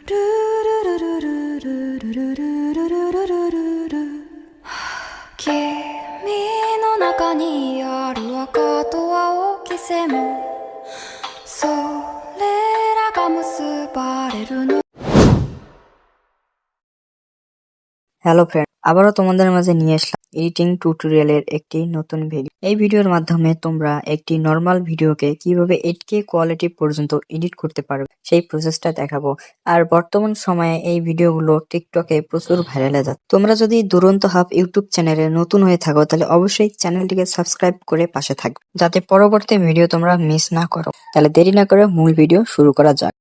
君の中にある赤と青き線それらが結ばれるの hello friend, আবারও তোমাদের মাঝে নিয়ে আসলাম এডিটিং টিউটোরিয়ালের একটি নতুন ভিডিও। এই ভিডিওর মাধ্যমে তোমরা একটি নর্মাল ভিডিওকে কিভাবে 8K কোয়ালিটি পর্যন্ত এডিট করতে পারবে সেই প্রসেসটা দেখাবো। আর বর্তমান সময়ে এই ভিডিওগুলো টিকটকে প্রচুর ভাইরাল হয়ে যাচ্ছে। তোমরা যদি দুরন্ত হাব ইউটিউব চ্যানেলে নতুন হয়ে থাকো তাহলে অবশ্যই চ্যানেলটিকে সাবস্ক্রাইব করে পাশে থাকবে, যাতে পরবর্তী ভিডিও তোমরা মিস না করো। তাহলে দেরি না করে মূল ভিডিও শুরু করা যাক।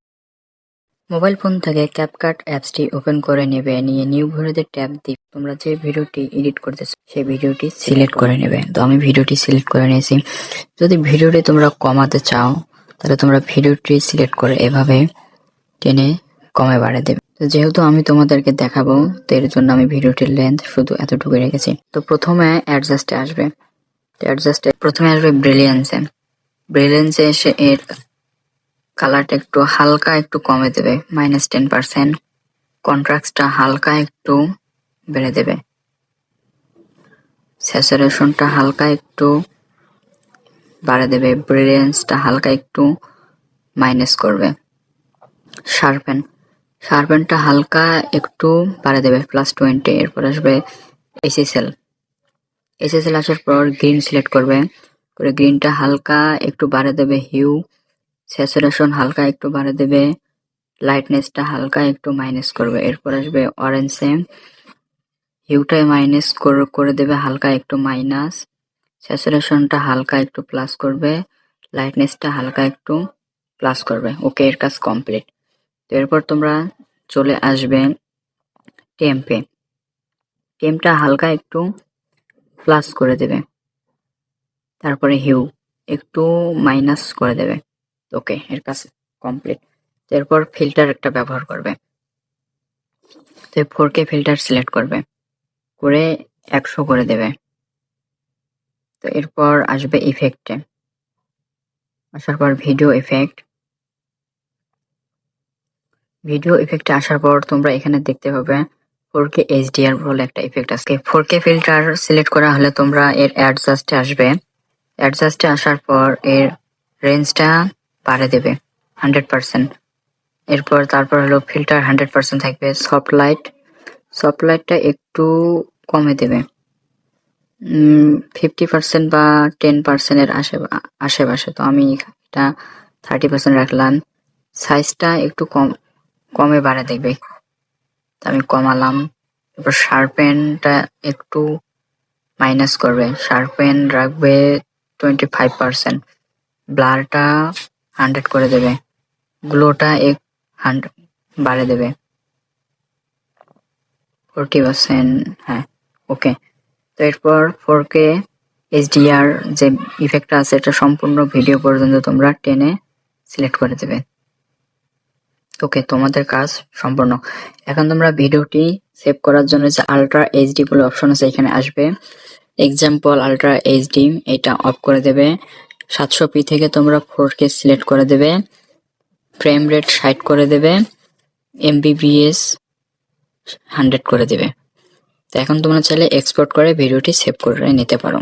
মোবাইল ফোন থেকে ক্যাপকাট অ্যাপসটি ওপেন করে নেবে, নিয়ে নিউ ভিডিওতে ট্যাপ দিয়ে তোমরা যে ভিডিওটি এডিট করতেছো সেই ভিডিওটি সিলেক্ট করে নেবে। তো আমি ভিডিওটি সিলেক্ট করে নিয়েছি। যদি ভিডিওটি তোমরা কমাতে চাও তাহলে তোমরা ভিডিওটি সিলেক্ট করে এভাবে টেনে কমে বাড়িয়ে দেবে। তো যেহেতু আমি তোমাদেরকে দেখাবো তো এর জন্য আমি ভিডিওটির লেন্থ শুধু এতটুকু রেখেছি। তো প্রথমে অ্যাডজাস্টে আসবে, প্রথমে আসবে ব্রিলিয়েন্সে এসে এর কালারটা একটু হালকা একটু কমে দেবে, -10%। কন্ট্রাস্টটা হালকা একটু বেড়ে দেবে, স্যাচুরেশনটা হালকা একটু বাড়ে দেবে, ব্রিলিয়েন্সটা হালকা একটু মাইনাস করবে। শার্পেনটা হালকা একটু বাড়ে দেবে, +20। এরপর আসবে এসএসএল আসার পর গ্রিন সিলেক্ট করবে, করে গ্রিনটা হালকা একটু বাড়ে দেবে, হিউ স্যাচুরেশন হালকা একটু বাড়ে দেবে, লাইটনেসটা হালকা একটু মাইনাস করবে। এরপর আসবে অরেঞ্জে, হিউটা মাইনাস করে দেবে হালকা একটু মাইনাস, স্যাচুরেশনটা হালকা একটু প্লাস করবে, লাইটনেসটা হালকা একটু প্লাস করবে। ওকে, এর কাজ কমপ্লিট। তো এরপর তোমরা চলে আসবে টেম্পটা হালকা একটু প্লাস করে দেবে, তারপরে হিউ একটু মাইনাস করে দেবে। ওকে, এর কাজ কমপ্লিট। এরপর ফিল্টার একটা ব্যবহার করবে, তো 4K ফিল্টার সিলেক্ট করবে, করে 100 করে দেবে। তো এরপর আসবে ইফেক্টে, আসার পর ভিডিও ইফেক্টে আসার পর তোমরা এখানে দেখতে পাবে 4K HDR বলে একটা ইফেক্ট আছে। 4K ফিল্টার সিলেক্ট করা হলে তোমরা এর অ্যাডজাস্টে আসবে, অ্যাডজাস্টে আসার পর এর রেঞ্জটা বাড়িয়ে দেবে 100%। তারপর হলো ফিল্টার 100% থাকবে। সফট লাইটটা একটু কমে দেবে, 50% বা 10%-এর আশেপাশে। তো আমি এটা 30% রাখলাম। সাইজটা একটু কমে বাড়ে দেখবে, তো আমি কমালাম। এরপর শার্পেনটা একটু মাইনাস করবে, শার্পেন রাখবে 25%। ব্লারটা 100 করে দেবে, গ্লোটা 100 বাড়ে দেবে, 40%। হ্যাঁ, ওকে। তো এরপর 4K HDR যে ইফেক্টটা আছে এটা সম্পূর্ণ ভিডিও পর্যন্ত তোমরা টেনে সিলেক্ট করে দেবে। ওকে, তোমাদের কাজ সম্পূর্ণ। এখন তোমরা ভিডিওটি সেভ করার জন্য যে আলট্রা এইচডি বলে অপশন আছে এখানে আসবে, এক্সাম্পল আলট্রা এইচডি এটা অফ করে দেবে। 700p থেকে তোমরা 4K সিলেক্ট করে দেবে, ফ্রেম রেট 60 করে দেবে, MBPS 100 করে দেবে। তো এখন তোমরা চাইলে এক্সপোর্ট করে ভিডিওটি সেভ করে নিতে পারো।